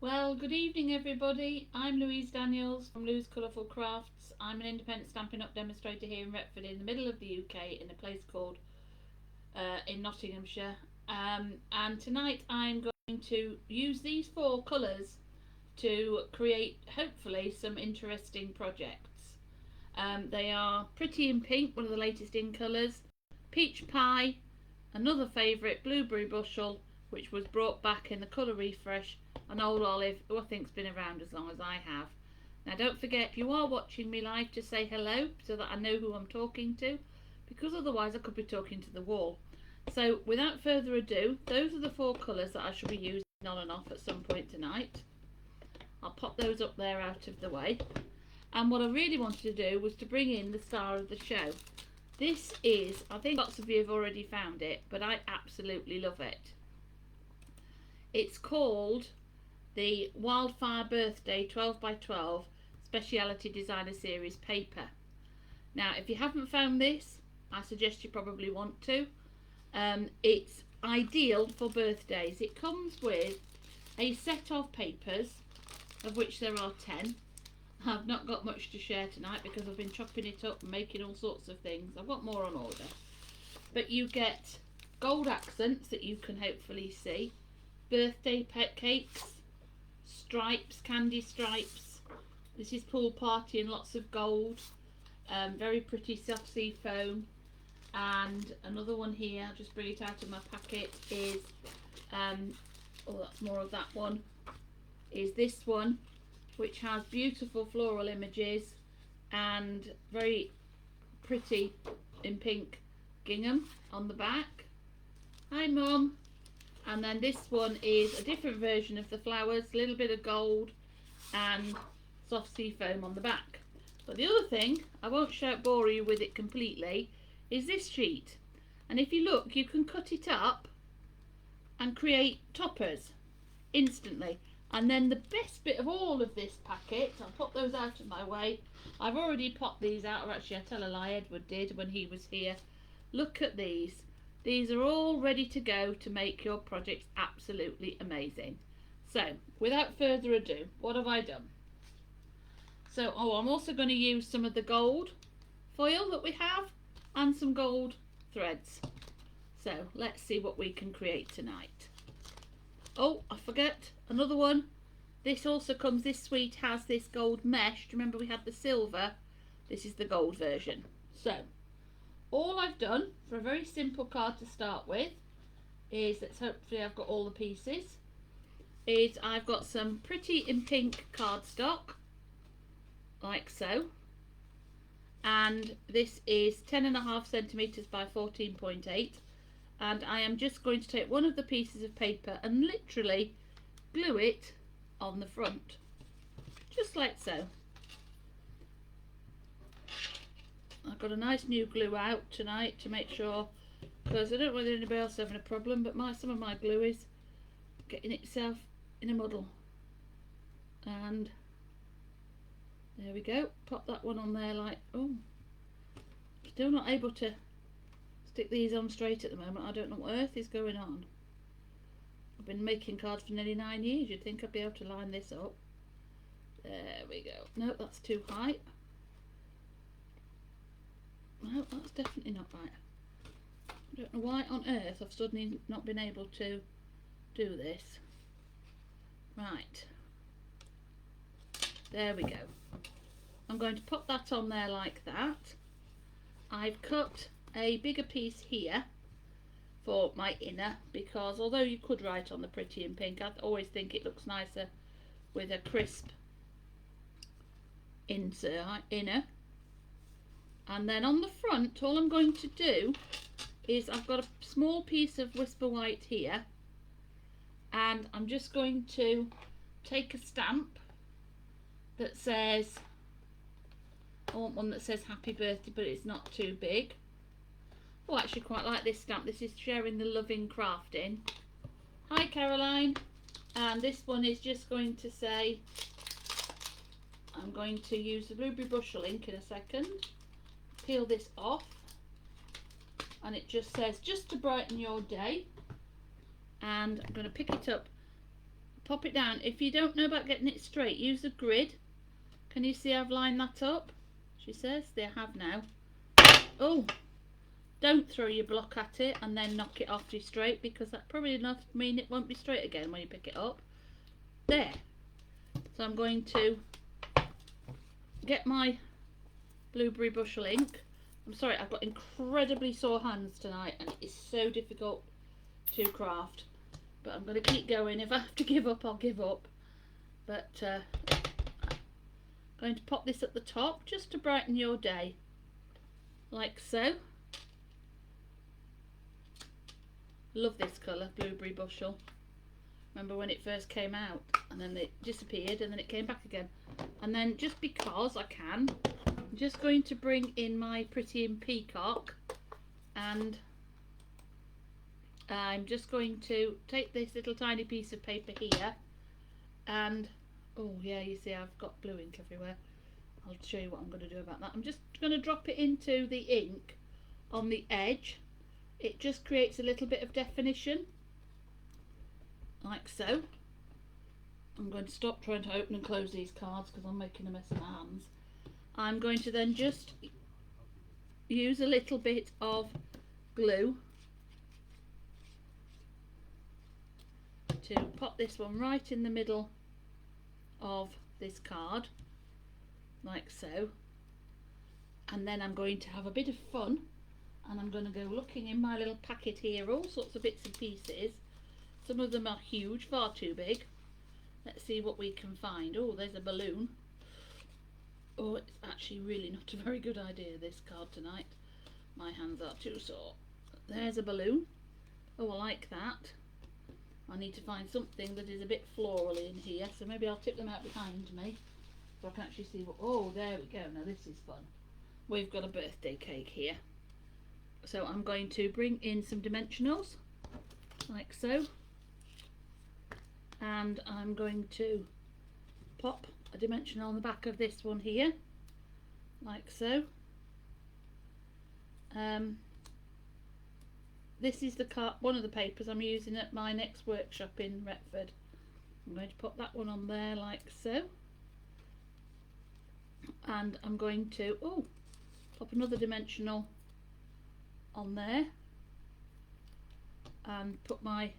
Well, good evening everybody. I'm Louise Daniels from Lou's Colourful Crafts. I'm an independent Stampin' Up demonstrator here in Retford in the middle of the UK in a place called in Nottinghamshire. And tonight I'm going to use these four colours to create hopefully some interesting projects. They are Pretty in Pink, one of the latest in colours, Peach Pie, another favourite, Blueberry Bushel, which was brought back in the colour refresh, and Old Olive, who I think's been around as long as I have. Now don't forget, if you are watching me live, to say hello so that I know who I'm talking to, because otherwise I could be talking to the wall. So without further ado, those are the four colours that I shall be using on and off at some point tonight. I'll pop those up there out of the way. And what I really wanted to do was to bring in the star of the show. This is, I think lots of you have already found it, but I absolutely love it. It's called the Wildflower Birthday 12x12 Speciality Designer Series paper. Now, if you haven't found this, I suggest you probably want to. It's ideal for birthdays. It comes with a set of papers, of which there are 10. I've not got much to share tonight because I've been chopping it up and making all sorts of things. I've got more on order. But you get gold accents that you can hopefully see, birthday pet cakes, stripes, candy stripes. This is pool party and lots of gold. Very pretty soft sea foam. And another one here, I'll just bring it out of my packet, is oh, that's more of that one, is this one, which has beautiful floral images and very pretty in pink gingham on the back. Hi Mum. And then this one is a different version of the flowers, a little bit of gold and soft sea foam on the back. But the other thing, I won't bore you with it completely, is this sheet. And if you look, you can cut it up and create toppers instantly. And then the best bit of all of this packet, I'll put those out of my way. I've already popped these out, or actually I tell a lie, Edward did when he was here. Look at these. These are all ready to go to make your projects absolutely amazing. So, without further ado, what have I done? So, I'm also going to use some of the gold foil that we have and some gold threads. So, let's see what we can create tonight. Oh, I forget, another one. This also comes, this suite has this gold mesh. Do you remember we had the silver? This is the gold version. So, all I've done for a very simple card to start with is, let's hopefully I've got all the pieces, is I've got some Pretty in Pink cardstock, like so, and this is 10.5 centimeters by 14.8, and I am just going to take one of the pieces of paper and literally glue it on the front, just like so. I've got a nice new glue out tonight to make sure, because I don't know whether anybody else is having a problem, but some of my glue is getting itself in a muddle. And there we go, pop that one on there like, oh, still not able to stick these on straight at the moment. I don't know what earth is going on. I've been making cards for nearly 9 years. You'd think I'd be able to line this up. There we go. No, that's too high. No, that's definitely not right. I don't know why on earth I've suddenly not been able to do this. Right. There we go. I'm going to put that on there like that. I've cut a bigger piece here for my inner, because although you could write on the Pretty in Pink, I always think it looks nicer with a crisp inner. And then on the front, all I'm going to do is, I've got a small piece of Whisper White here, and I'm just going to take a stamp that says, I want one that says happy birthday, but it's not too big. Oh, I actually quite like this stamp. This is Sharing the Loving Crafting. Hi Caroline. And this one is just going to say, I'm going to use the Blueberry Bushel ink in a second. Peel this off, and it just says, just to brighten your day. And I'm going to pick it up pop it down. If you don't know about getting it straight, use a grid. Can you see I've lined that up? She says. They have now. Oh, don't throw your block at it and then knock it off you straight, because that probably enough mean it won't be straight again when you pick it up. There. So I'm going to get my blueberry bushel ink. I'm sorry, I've got incredibly sore hands tonight and it is so difficult to craft. But I'm going to keep going. If I have to give up, I'll give up. But I'm going to pop this at the top just to brighten your day. Like so. Love this colour, blueberry bushel. Remember when it first came out and then it disappeared and then it came back again. And then just because I can, I'm just going to bring in my Pretty in Peacock, and I'm just going to take this little tiny piece of paper here and, oh yeah, you see I've got blue ink everywhere. I'll show you what I'm going to do about that. I'm just going to drop it into the ink on the edge. It just creates a little bit of definition, like so. I'm going to stop trying to open and close these cards because I'm making a mess of my hands. I'm going to then just use a little bit of glue to pop this one right in the middle of this card, like so. And then I'm going to have a bit of fun, and I'm going to go looking in my little packet here, all sorts of bits and pieces. Some of them are huge, far too big. Let's see what we can find. Oh, there's a balloon. Oh, it's actually really not a very good idea, this card tonight. My hands are too sore. There's a balloon. Oh, I like that. I need to find something that is a bit floral in here, so maybe I'll tip them out behind me so I can actually see what... Oh, there we go. Now this is fun. We've got a birthday cake here. So I'm going to bring in some dimensionals, like so. And I'm going to pop a dimensional on the back of this one here, like so. This is one of the papers I'm using at my next workshop in Retford. I'm going to pop that one on there like so. And I'm going to pop another dimensional on there and put my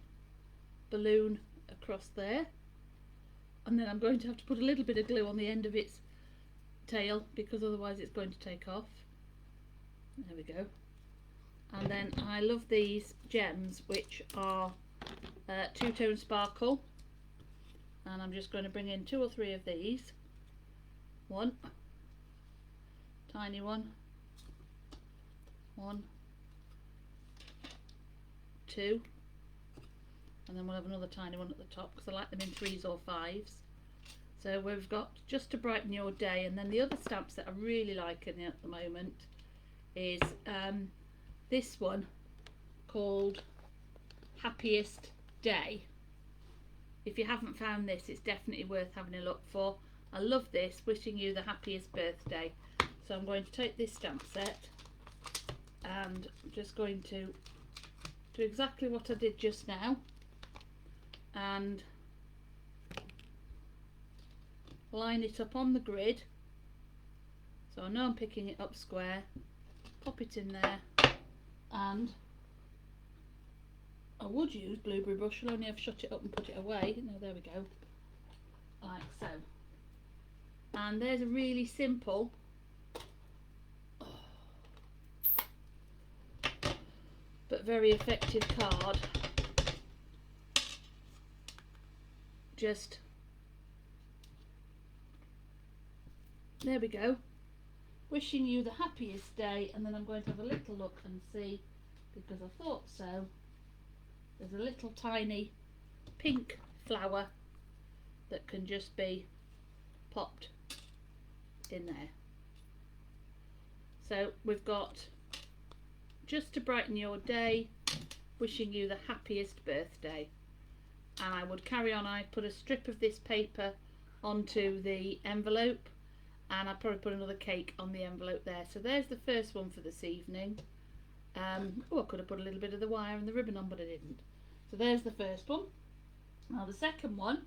balloon across there, and then I'm going to have to put a little bit of glue on the end of its tail because otherwise it's going to take off. There we go. And then I love these gems, which are two-tone sparkle, and I'm just going to bring in 2 or 3 of these. One tiny one, 1, 2, and then we'll have another tiny one at the top because I like them in 3s or 5s. So we've got just to brighten your day. And then the other stamps that I really like in at the moment is this one called Happiest Day. If you haven't found this, it's definitely worth having a look for. I love this, wishing you the happiest birthday. So I'm going to take this stamp set and I'm just going to do exactly what I did just now and line it up on the grid, so I know I'm picking it up square, pop it in there, and I would use blueberry bushel, only I've shut it up and put it away. No, there we go, like so. And there's a really simple but very effective card. Just there we go, wishing you the happiest day. And then I'm going to have a little look and see, because I thought so, there's a little tiny pink flower that can just be popped in there. So we've got just to brighten your day, wishing you the happiest birthday. And I would carry on. I put a strip of this paper onto the envelope, and I probably put another cake on the envelope there. So there's the first one for this evening. Oh, I could have put a little bit of the wire and the ribbon on, but I didn't. So there's the first one. Now the second one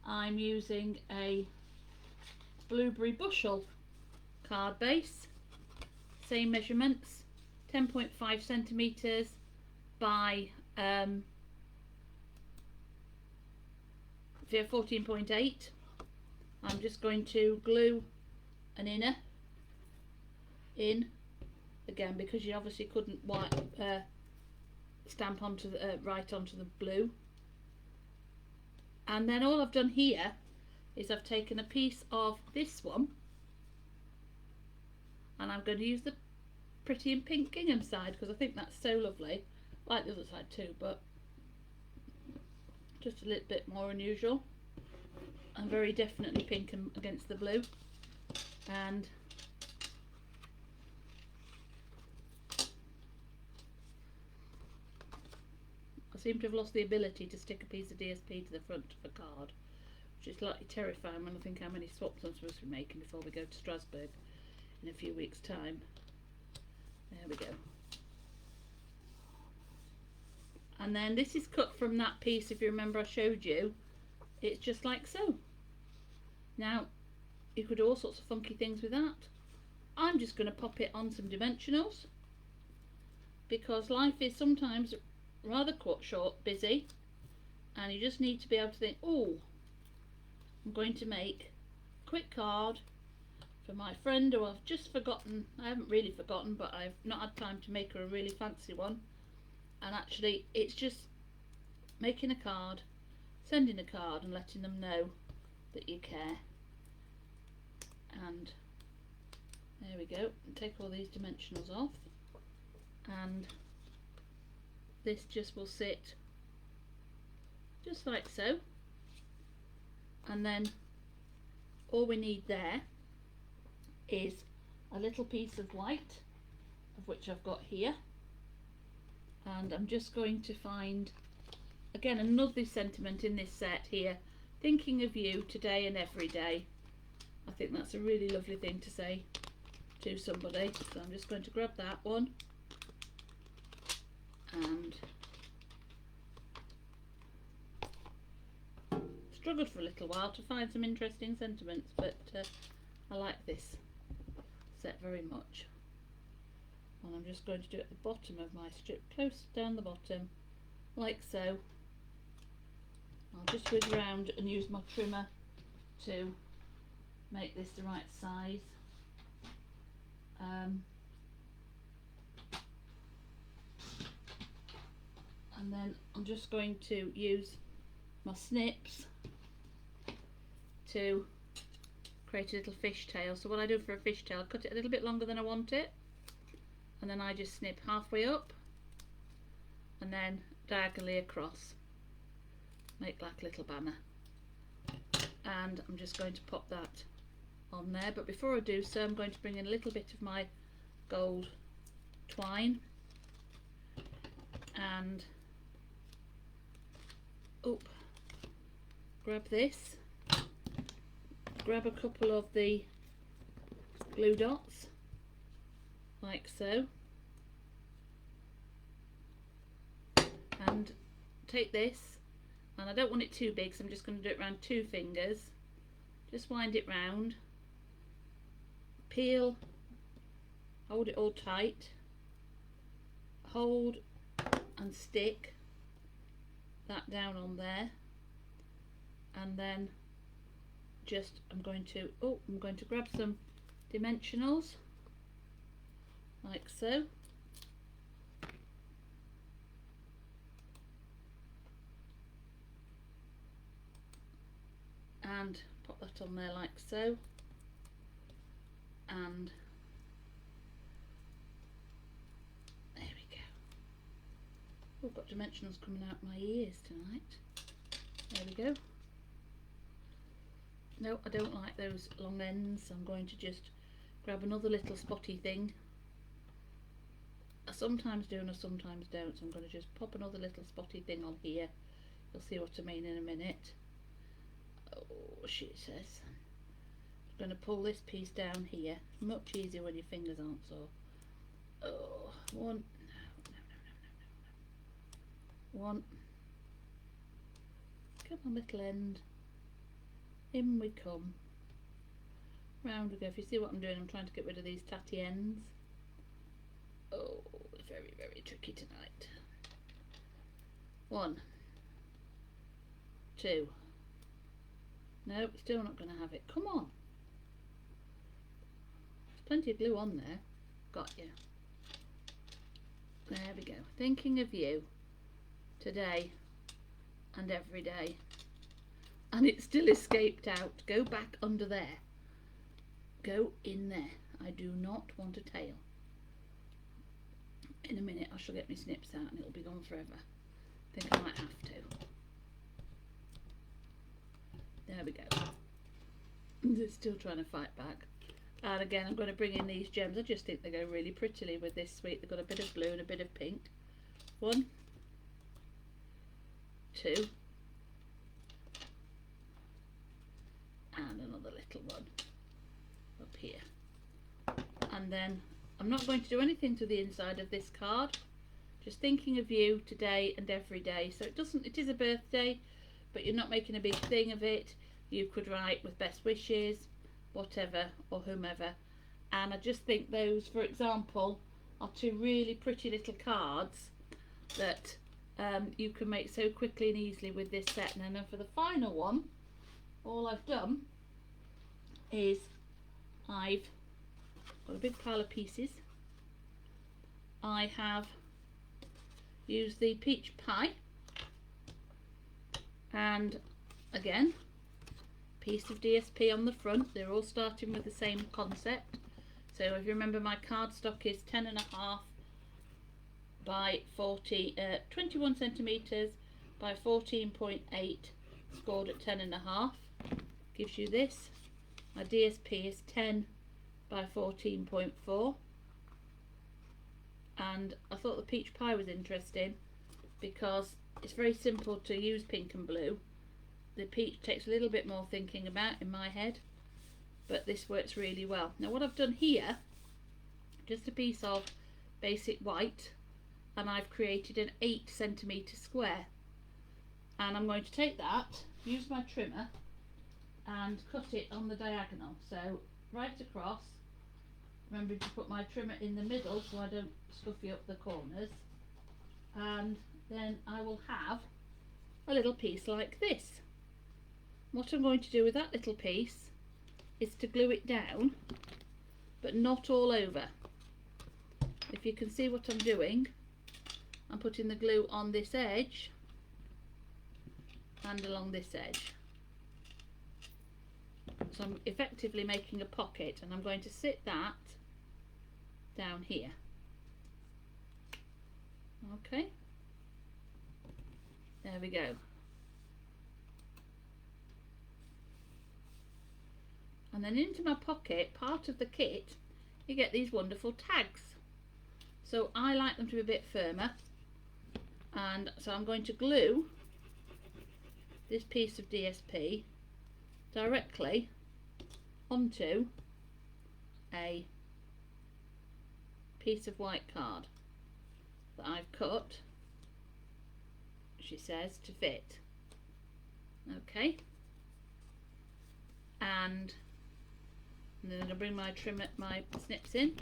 I'm using a blueberry Bushel card base, same measurements, 10.5 centimeters by 14.8. I'm just going to glue an inner in again, because you obviously couldn't stamp onto the right onto the blue. And then all I've done here is I've taken a piece of this one, and I'm going to use the pretty and pink gingham side because I think that's so lovely. I like the other side too, but just a little bit more unusual and very definitely pink against the blue. And I seem to have lost the ability to stick a piece of DSP to the front of a card, which is slightly terrifying when I think how many swaps I'm supposed to be making before we go to Strasbourg in a few weeks' time. There we go. And then this is cut from that piece, if you remember I showed you. It's just like so. Now, you could do all sorts of funky things with that. I'm just going to pop it on some dimensionals, because life is sometimes rather busy, and you just need to be able to think, oh, I'm going to make a quick card for my friend who I've just forgotten. I haven't really forgotten, but I've not had time to make her a really fancy one. And actually it's just making a card, sending a card and letting them know that you care. And there we go. And take all these dimensionals off, and this just will sit just like so. And then all we need there is a little piece of white, of which I've got here, and I'm just going to find again another sentiment in this set here, thinking of you today and every day. I think that's a really lovely thing to say to somebody, so I'm just going to grab that one and struggled for a little while to find some interesting sentiments, but I like this set very much. And I'm just going to do it at the bottom of my strip, close down the bottom, like so. I'll just whiz round and use my trimmer to make this the right size. And then I'm just going to use my snips to create a little fishtail. So what I do for a fishtail, I cut it a little bit longer than I want it, and then I just snip halfway up and then diagonally across, make like a little banner. And I'm just going to pop that on there, but before I do so I'm going to bring in a little bit of my gold twine and grab this, grab a couple of the glue dots like so, and take this, and I don't want it too big, so I'm just going to do it around 2 fingers, just wind it round, peel, hold it all tight, hold and stick that down on there, and then just I'm going to grab some dimensionals like so, and pop that on there like so, and there we go. I've got dimensionals coming out my ears tonight. There we go. No, I don't like those long ends, so I'm going to just grab another little spotty thing. I sometimes do and I sometimes don't, so I'm going to just pop another little spotty thing on here. You'll see what I mean in a minute. Oh, she says. I'm going to pull this piece down here. Much easier when your fingers aren't sore. Oh, one. No. One. Come on, little end. In we come. Round we go. If you see what I'm doing, I'm trying to get rid of these tatty ends. Oh, it's very, very tricky tonight. 1, 2. No, still not going to have it. Come on. There's plenty of glue on there. Got you. There we go. Thinking of you today and every day. And it still escaped out. Go back under there. Go in there. I do not want a tail. In a minute I shall get my snips out and it'll be gone forever. I think I might have to. There we go. It's still trying to fight back. And again, I'm going to bring in these gems. I just think they go really prettily with this suite. They've got a bit of blue and a bit of pink. 1, 2, and another little one up here. And then I'm not going to do anything to the inside of this card. Just thinking of you today and every day. So it is a birthday, but you're not making a big thing of it. You could write with best wishes, whatever, or whomever. And I just think those, for example, are 2 really pretty little cards that you can make so quickly and easily with this set. And then for the final one, all I've done is I've got a big pile of pieces. I have used the peach pie, and again, piece of DSP on the front. They're all starting with the same concept. So if you remember, my cardstock is 10.5 by 21 centimeters by 14.8, scored at 10.5. Gives you this. My DSP is 10 by 14.4. And I thought the peach pie was interesting because it's very simple to use pink and blue. The peach takes a little bit more thinking about in my head, but this works really well. Now what I've done here, just a piece of basic white, and I've created an 8 centimeter square, and I'm going to take that, use my trimmer and cut it on the diagonal, so right across. Remember to put my trimmer in the middle so I don't scuffy up the corners, and then I will have a little piece like this. What I'm going to do with that little piece is to glue it down, but not all over. If you can see what I'm doing, I'm putting the glue on this edge and along this edge. So I'm effectively making a pocket, and I'm going to sit that down here. Okay, there we go. And then into my pocket, part of the kit, you get these wonderful tags. So I like them to be a bit firmer, and so I'm going to glue this piece of DSP directly onto a piece of white card that I've cut, she says, to fit. Okay, and then I'm going to bring my snips in,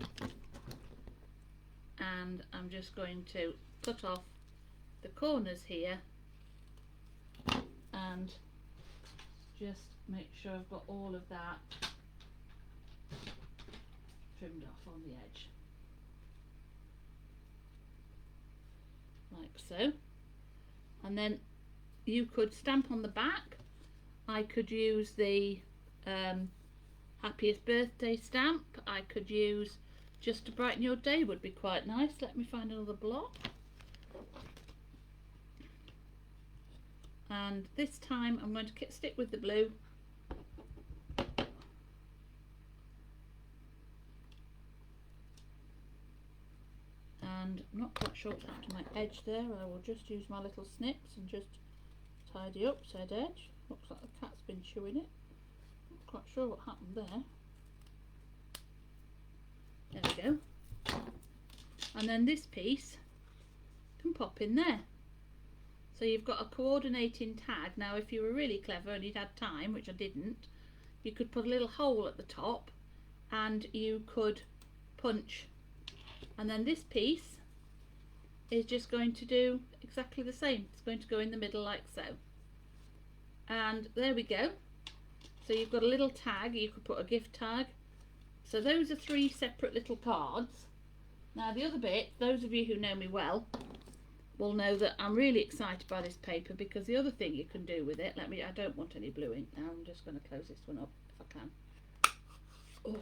and I'm just going to cut off the corners here and just make sure I've got all of that trimmed off on the edge, like so. And then you could stamp on the back. I could use the happiest birthday stamp. I could use just to brighten your day, would be quite nice. Let me find another block. And this time I'm going to stick with the blue. And I'm not quite sure what's happened to my edge there. I will just use my little snips and just tidy up said edge. Looks like the cat's been chewing it. Not quite sure what happened there. There we go. And then this piece can pop in there. So you've got a coordinating tag. Now if you were really clever and you'd had time, which I didn't, you could put a little hole at the top and you could punch, and then this piece is just going to do exactly the same. It's going to go in the middle like so, and there we go. So you've got a little tag. You could put a gift tag. So those are 3 separate little cards. Now the other bit, those of you who know me well will know that I'm really excited by this paper, because the other thing you can do with it, I don't want any blue ink now, I'm just going to close this one up if I can. Oh.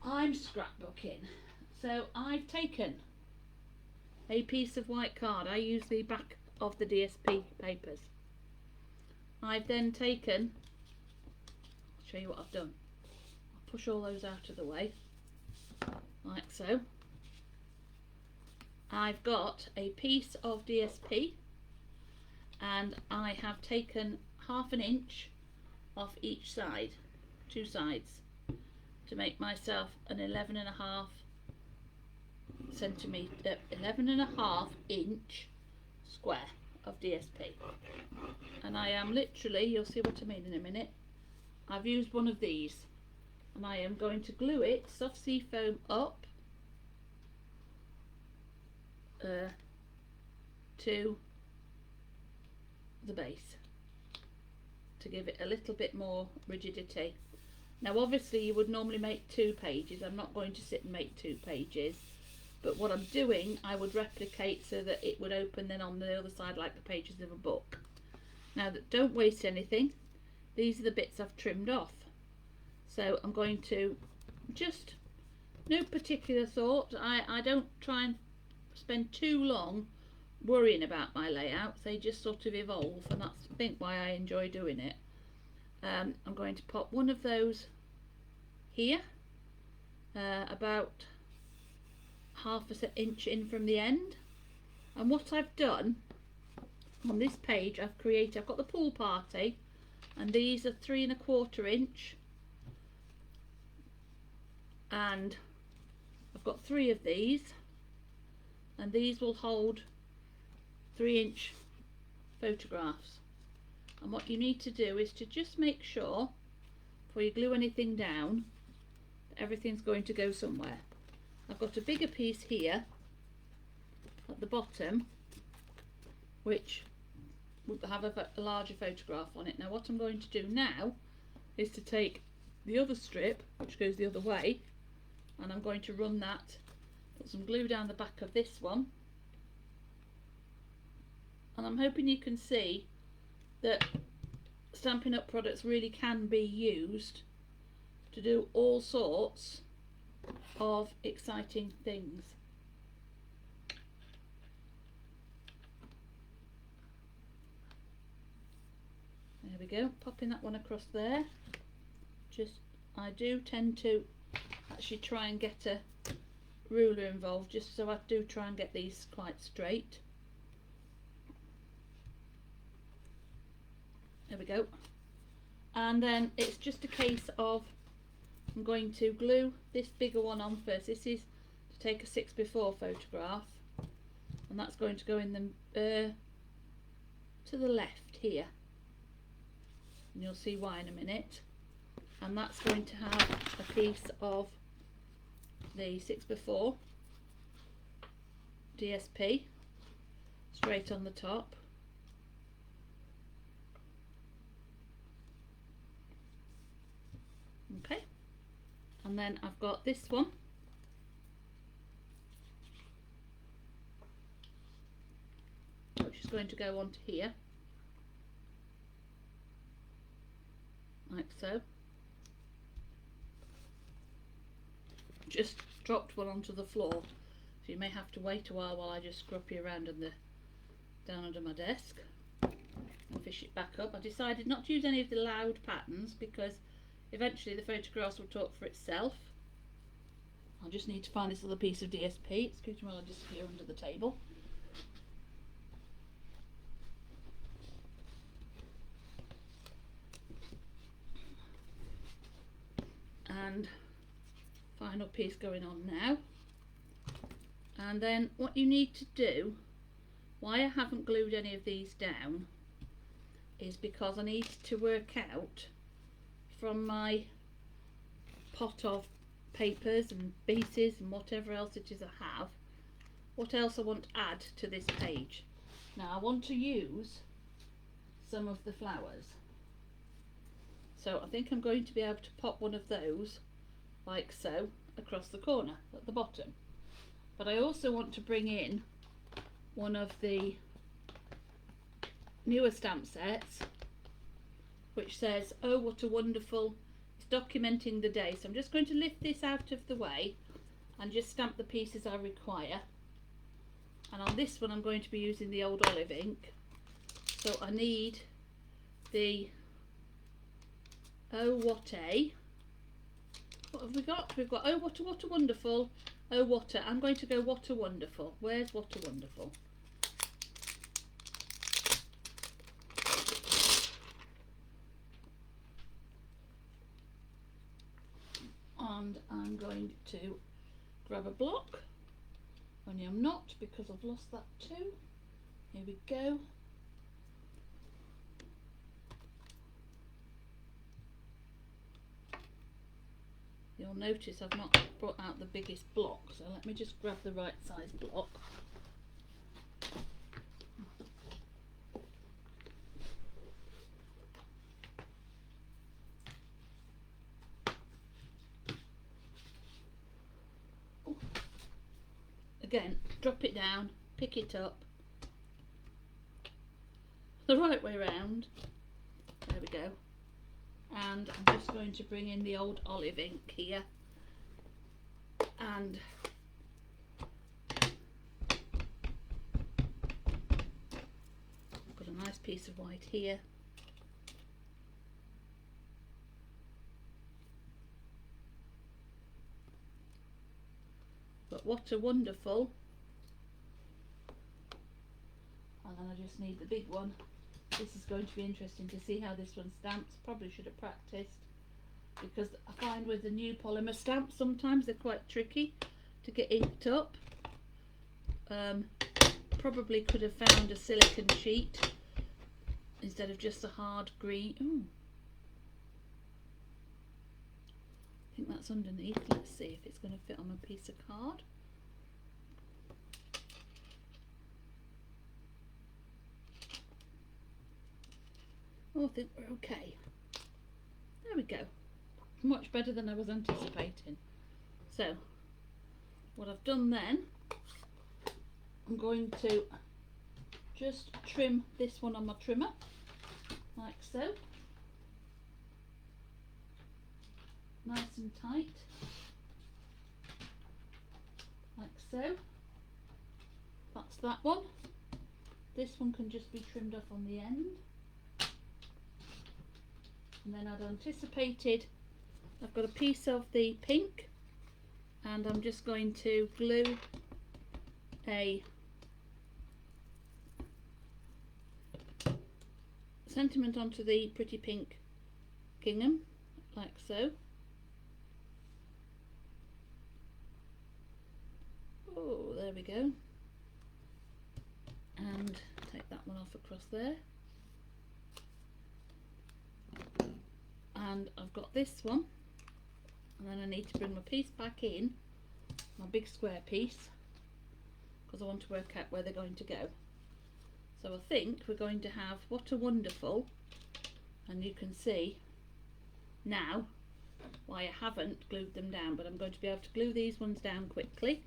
I'm scrapbooking. So I've taken a piece of white card. I use the back of the DSP papers. I've then taken, I'll show you what I've done. I'll push all those out of the way, like so. I've got a piece of DSP and I have taken 1/2 inch off each side, 2 sides, to make myself an 11.5 centimetre, 11.5 inch square of DSP. And I am literally, you'll see what I mean in a minute, I've used one of these and I am going to glue it soft seafoam up to the base to give it a little bit more rigidity. Now obviously you would normally make 2 pages. I'm not going to sit and make 2 pages, but what I'm doing, I would replicate so that it would open then on the other side like the pages of a book. Now don't waste anything. These are the bits I've trimmed off. So I'm going to just, no particular thought, I don't try and spend too long worrying about my layouts. They just sort of evolve, and that's I think why I enjoy doing it. I'm going to pop one of those here, about 1/2 inch in from the end. And what I've done on this page, I've got the pool party, and these are 3¼ inch, and I've got 3 of these, and these will hold 3-inch photographs. And what you need to do is to just make sure before you glue anything down that everything's going to go somewhere. I've got a bigger piece here at the bottom which will have a larger photograph on it. Now what I'm going to do now is to take the other strip which goes the other way, and I'm going to run that, put some glue down the back of this one, and I'm hoping you can see that Stampin' Up products really can be used to do all sorts of exciting things. There we go, popping that one across there. I do tend to actually try and get a ruler involved, just so I do try and get these quite straight. There we go. And then it's just a case of, I'm going to glue this bigger one on first. This is to take a 6x4 photograph, and that's going to go in the to the left here, and you'll see why in a minute. And that's going to have a piece of the 6x4 DSP straight on the top. Okay, and then I've got this one, which is going to go onto here like so. Just dropped one onto the floor, so you may have to wait a while I just scrub you around down under my desk and fish it back up. I decided not to use any of the loud patterns because eventually the photographs will talk for itself. I just need to find this other piece of DSP. Excuse me while I disappear under the table. And final piece going on now. And then what you need to do Why I haven't glued any of these down is because I need to work out from my pot of papers and pieces and whatever else it is I have, what else I want to add to this page. Now I want to use some of the flowers, so I think I'm going to be able to pop one of those like so across the corner at the bottom, but I also want to bring in one of the newer stamp sets which says, "Oh, what a wonderful," it's documenting the day. So I'm just going to lift this out of the way and just stamp the pieces I require. And on this one I'm going to be using the old olive ink, so I need the "Oh what a," what have we got? We've got "Oh what a wonderful," "Oh what a," I'm going to go "What a wonderful." Where's "What a wonderful"? And I'm going to grab a block, only I'm not, because I've lost that too. Here we go. You'll notice I've not brought out the biggest block, so let me just grab the right size block. Again, drop it down, pick it up the right way round. There we go. And I'm just going to bring in the old olive ink here and put a nice piece of white here. But "What a wonderful," and then I just need the big one. This is going to be interesting to see how this one stamps. Probably should have practiced, because I find with the new polymer stamps sometimes they're quite tricky to get inked up. Probably could have found a silicone sheet instead of just a hard green. Ooh. I think that's underneath. Let's see if it's going to fit on a piece of card. Oh, I think we're okay. There we go. Much better than I was anticipating. So what I've done then, I'm going to just trim this one on my trimmer like so, nice and tight, like so. That's that one. This one can just be trimmed off on the end. And then I'd anticipated, I've got a piece of the pink, and I'm just going to glue a sentiment onto the pretty pink gingham like so. Oh, there we go. And take that one off across there. And I've got this one, and then I need to bring my piece back in, my big square piece, because I want to work out where they're going to go. So I think we're going to have "What a wonderful," and you can see now why I haven't glued them down, but I'm going to be able to glue these ones down quickly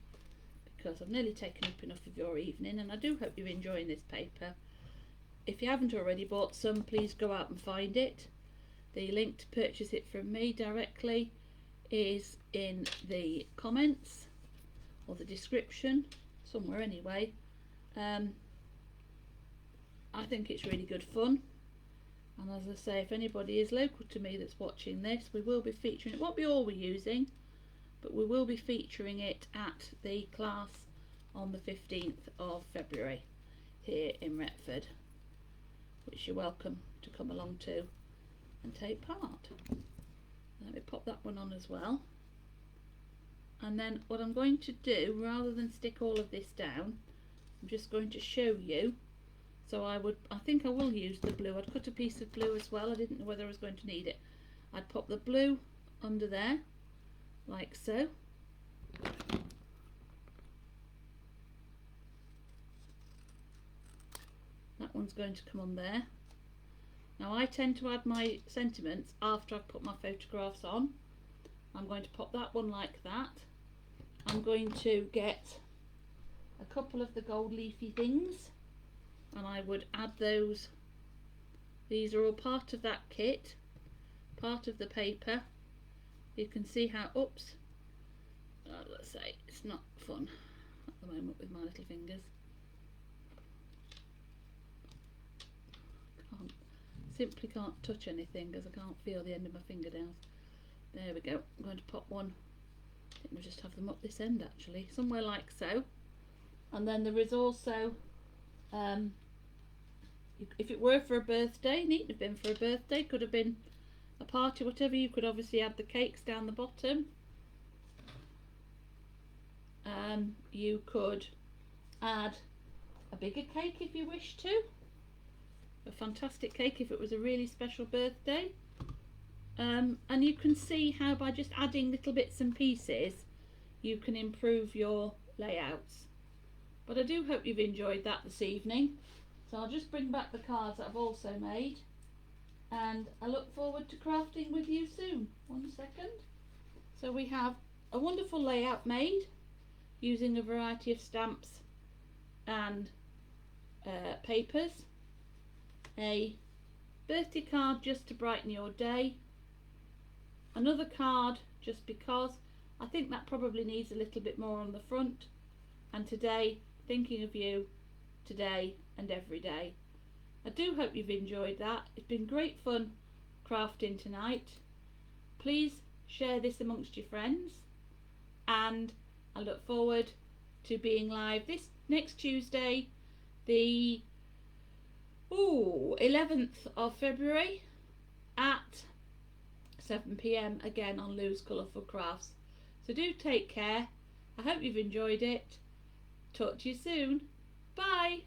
because I've nearly taken up enough of your evening, and I do hope you're enjoying this paper. If you haven't already bought some, please go out and find it. The link to purchase it from me directly is in the comments or the description, somewhere anyway. I think it's really good fun, and as I say, if anybody is local to me that's watching this, we will be featuring it. Won't be all we're using, but we will be featuring it at the class on the 15th of February here in Retford, which you're welcome to come along to and take part. Let me pop that one on as well. And then what I'm going to do, rather than stick all of this down, I'm just going to show you. So I think I will use the blue. I'd cut a piece of blue as well. I didn't know whether I was going to need it. I'd pop the blue under there, like so. That one's going to come on there. Now I tend to add my sentiments after I've put my photographs on. I'm going to pop that one like that. I'm going to get a couple of the gold leafy things and I would add those. These are all part of that kit, part of the paper. You can see how, oops, let's say it's not fun at the moment with my little fingers. Simply can't touch anything because I can't feel the end of my fingernails. There we go. I'm going to pop one. I think we'll just have them up this end actually, somewhere like so. And then there is also, if it were for a birthday, needn't have been for a birthday, could have been a party, whatever, you could obviously add the cakes down the bottom. You could add a bigger cake if you wish to. A fantastic cake if it was a really special birthday. And you can see how by just adding little bits and pieces you can improve your layouts. But I do hope you've enjoyed that this evening. So I'll just bring back the cards that I've also made, and I look forward to crafting with you soon. 1 second. So we have a wonderful layout made using a variety of stamps and papers. A birthday card just to brighten your day. Another card just because I think that probably needs a little bit more on the front. And today, thinking of you today and every day. I do hope you've enjoyed that. It's been great fun crafting tonight. Please share this amongst your friends, and I look forward to being live this next Tuesday, the 11th of February at 7 PM again on Lou's Colourful Crafts. So do take care. I hope you've enjoyed it. Talk to you soon. Bye.